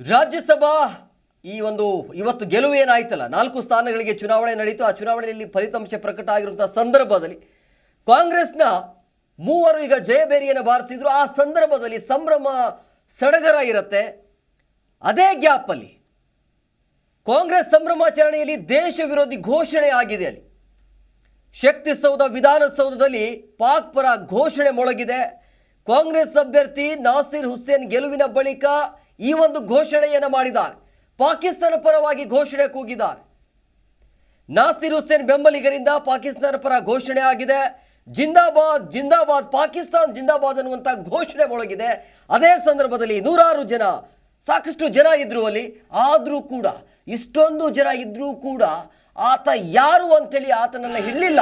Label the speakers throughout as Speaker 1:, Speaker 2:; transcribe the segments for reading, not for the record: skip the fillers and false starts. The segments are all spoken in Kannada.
Speaker 1: ರಾಜ್ಯಸಭಾ ಇವತ್ತು ಗೆಲುವು ಏನಾಯ್ತಲ್ಲ, 4 ಸ್ಥಾನಗಳಿಗೆ ಚುನಾವಣೆ ನಡೀತು. ಆ ಚುನಾವಣೆಯಲ್ಲಿ ಫಲಿತಾಂಶ ಪ್ರಕಟ ಆಗಿರುವಂತಹ ಸಂದರ್ಭದಲ್ಲಿ ಕಾಂಗ್ರೆಸ್ನ 3 ಈಗ ಜಯಬೇರಿಯನ್ನು ಬಾರಿಸಿದ್ರು. ಆ ಸಂದರ್ಭದಲ್ಲಿ ಸಂಭ್ರಮ ಸಡಗರ ಇರುತ್ತೆ. ಅದೇ ಗ್ಯಾಪಲ್ಲಿ ಕಾಂಗ್ರೆಸ್ ಸಂಭ್ರಮಾಚರಣೆಯಲ್ಲಿ ದೇಶ ವಿರೋಧಿ ಘೋಷಣೆ ಆಗಿದೆ. ಅಲ್ಲಿ ಶಕ್ತಿಸೌಧ ವಿಧಾನಸೌಧದಲ್ಲಿ ಪಾಕ್ ಪರ ಘೋಷಣೆ ಮೊಳಗಿದೆ. ಕಾಂಗ್ರೆಸ್ ಅಭ್ಯರ್ಥಿ ನಾಸಿರ್ ಹುಸೇನ್ ಗೆಲುವಿನ ಬಳಿಕ ಈ ಒಂದು ಘೋಷಣೆಯನ್ನು ಮಾಡಿದ್ದಾರೆ. ಪಾಕಿಸ್ತಾನ ಪರವಾಗಿ ಘೋಷಣೆ ಕೂಗಿದ್ದಾರೆ. ನಾಸಿರ್ ಹುಸೇನ್ ಬೆಂಬಲಿಗರಿಂದ ಪಾಕಿಸ್ತಾನ ಪರ ಘೋಷಣೆ ಆಗಿದೆ. ಜಿಂದಾಬಾದ್ ಜಿಂದಾಬಾದ್ ಪಾಕಿಸ್ತಾನ್ ಜಿಂದಾಬಾದ್ ಅನ್ನುವಂಥ ಘೋಷಣೆ ಮೊಳಗಿದೆ. ಅದೇ ಸಂದರ್ಭದಲ್ಲಿ ನೂರಾರು ಜನ, ಸಾಕಷ್ಟು ಜನ ಇದ್ರು ಅಲ್ಲಿ. ಆದರೂ ಕೂಡ, ಇಷ್ಟೊಂದು ಜನ ಇದ್ರೂ ಕೂಡ ಆತ ಯಾರು ಅಂತೇಳಿ ಆತನನ್ನು ಹಿಡಲಿಲ್ಲ.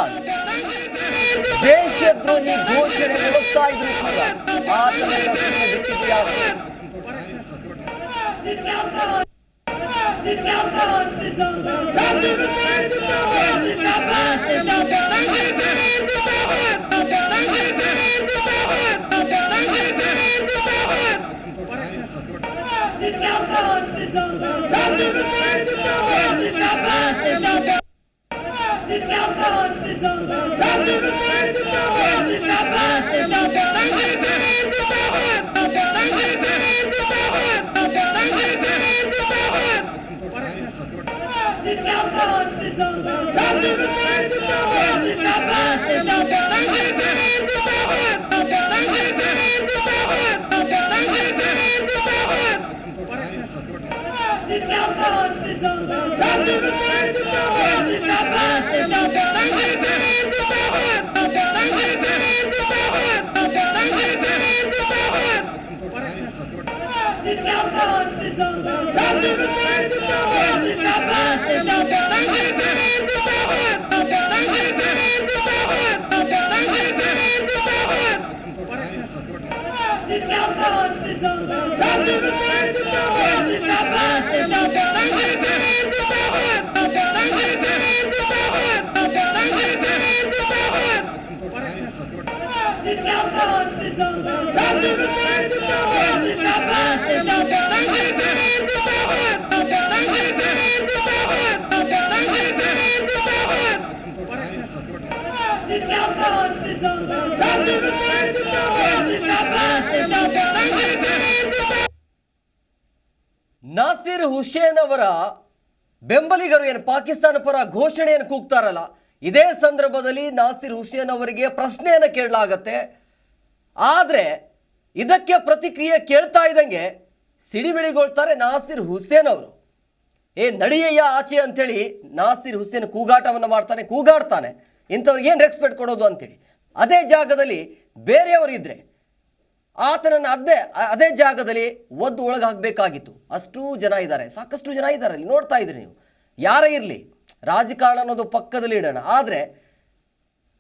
Speaker 1: ದೇಶದ್ರೋಹಿ ಘೋಷಣೆ ಮೊಳಗ್ತಾ ಇದ್ರು ಕೂಡ ಆತನನ್ನು ಸುಮ್ಮನೆ ಬಿಟ್ಟಿದ್ದು ಯಾರು? ನಾಸಿರ್ ಹುಸೇನ್ ಅವರ ಬೆಂಬಲಿಗರು ಏನು ಪಾಕಿಸ್ತಾನ ಪರ ಘೋಷಣೆಯನ್ನು ಕೂಗ್ತಾರಲ್ಲ, ಇದೇ ಸಂದರ್ಭದಲ್ಲಿ ನಾಸಿರ್ ಹುಸೇನ್ ಅವರಿಗೆ ಪ್ರಶ್ನೆಯನ್ನು ಕೇಳಲಾಗತ್ತೆ. ಆದರೆ ಇದಕ್ಕೆ ಪ್ರತಿಕ್ರಿಯೆ ಕೇಳ್ತಾ ಇದ್ದಂಗೆ ಸಿಡಿಮಿಡಿಗೊಳ್ತಾರೆ ನಾಸಿರ್ ಹುಸೇನ್ ಅವರು. ನಡಿಯಯ್ಯ ಆಚೆ ಅಂಥೇಳಿ ನಾಸಿರ್ ಹುಸೇನ್ ಕೂಗಾಟವನ್ನು ಕೂಗಾಡ್ತಾನೆ. ಇಂಥವ್ರಿಗೆ ಏನು ರೆಸ್ಪೆಕ್ಟ್ ಕೊಡೋದು ಅಂಥೇಳಿ. ಅದೇ ಜಾಗದಲ್ಲಿ ಬೇರೆಯವರು ಇದ್ದರೆ ಆತನನ್ನು ಅದೇ ಜಾಗದಲ್ಲಿ ಒದ್ದು ಒಳಗೆ ಹಾಕಬೇಕಾಗಿತ್ತು. ಅಷ್ಟೂ ಜನ ಇದ್ದಾರೆ, ಸಾಕಷ್ಟು ಜನ ಇದ್ದಾರೆ ಅಲ್ಲಿ. ನೋಡ್ತಾ ಇದ್ರಿ ನೀವು. ಯಾರೇ ಇರಲಿ, ರಾಜಕಾರಣ ಅನ್ನೋದು ಪಕ್ಕದಲ್ಲಿ ಇಡೋಣ. ಆದರೆ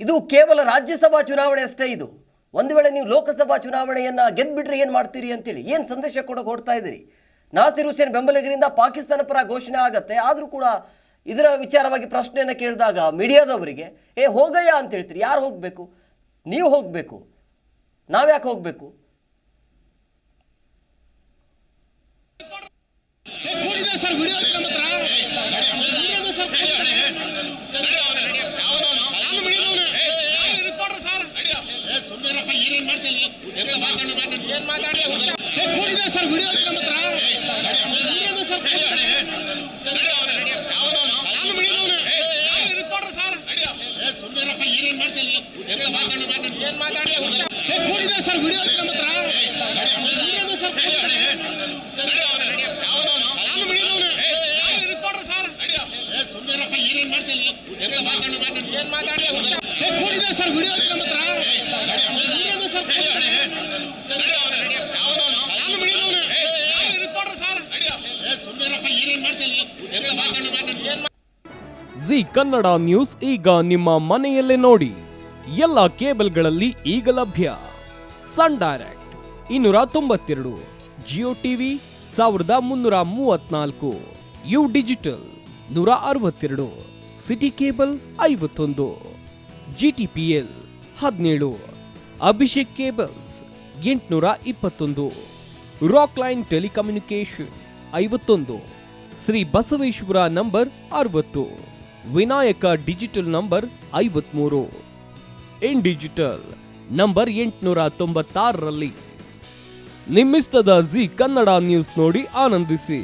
Speaker 1: ಇದು ಕೇವಲ ರಾಜ್ಯಸಭಾ ಚುನಾವಣೆ ಅಷ್ಟೇ. ಇದು ಒಂದು ವೇಳೆ ನೀವು ಲೋಕಸಭಾ ಚುನಾವಣೆಯನ್ನು ಗೆದ್ದುಬಿಟ್ರೆ ಏನು ಮಾಡ್ತೀರಿ ಅಂತೇಳಿ ಏನು ಸಂದೇಶ ಕೊಡೋಕೆ ಹೊಡ್ತಾ ಇದ್ದೀರಿ? ನಾಸಿರ್ ಹುಸೇನ್ ಬೆಂಬಲಿಗರಿಂದ ಪಾಕಿಸ್ತಾನ ಪರ ಘೋಷಣೆ ಆಗತ್ತೆ. ಆದರೂ ಕೂಡ ಇದರ ವಿಚಾರವಾಗಿ ಪ್ರಶ್ನೆಯನ್ನು ಕೇಳಿದಾಗ ಮೀಡಿಯಾದವರಿಗೆ ಹೋಗಯ್ಯ ಅಂತ ಹೇಳ್ತೀರಿ. ಯಾರು ಹೋಗಬೇಕು? ನೀವು ಹೋಗಬೇಕು, ನಾವ್ಯಾಕೆ ಹೋಗಬೇಕು?
Speaker 2: ಜಿ ಕನ್ನಡ ನ್ಯೂಸ್ ಈಗ ನಿಮ್ಮ ಮನೆಯಲ್ಲೇ ನೋಡಿ. ಎಲ್ಲ ಕೇಬಲ್ಗಳಲ್ಲಿ ಈಗ ಲಭ್ಯ. Sun Direct 292, Jio TV 1334, U digital 162, Siti cable 51, GTPL 17, Abhishek cables 821, Rockline telecommunication 51, Shri Basaveshwara number 60, Vinayaka digital number 53, in digital number 896ರಲ್ಲಿ. ನಿಮ್ಮಿಸ್ತದ ಜಿ ಕನ್ನಡ ನ್ಯೂಸ್ ನೋಡಿ ಆನಂದಿಸಿ.